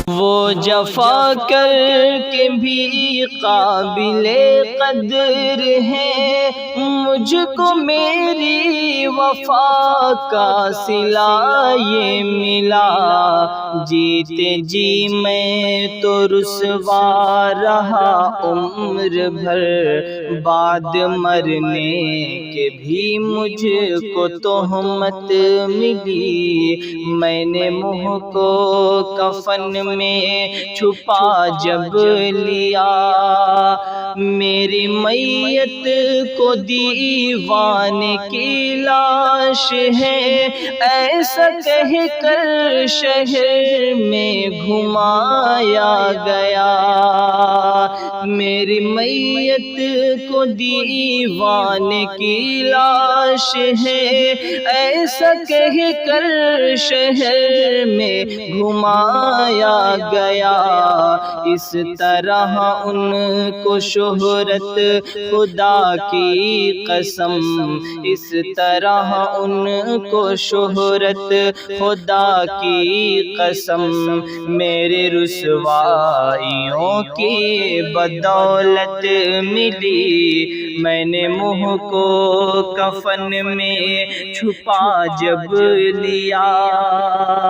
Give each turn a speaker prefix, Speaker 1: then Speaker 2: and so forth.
Speaker 1: وہ جفا کر کے بھی قابل قدر ہے، مجھ کو میری وفا کا صلہ یہ ملا۔ جیتے جی میں تو رسوا رہا عمر بھر، بعد مرنے کے بھی مجھ کو تہمت ملی۔ میں نے منہ کو کفن میں چھپا جب لیا، میری میت کو دیوان کی لاش ہے، ایسا کہہ کر شہر میں گھمایا گیا۔ میری میت کو دیوان کی لاش ہے، ایسا کہہ کر شہر میں گھمایا گیا۔ اس طرح ان کو شہرت خدا کی قسم، اس طرح ان کو شہرت خدا کی قسم، میرے رسوائیوں کی بدولت ملی۔ میں نے منہ کو کفن میں چھپا جب لیا۔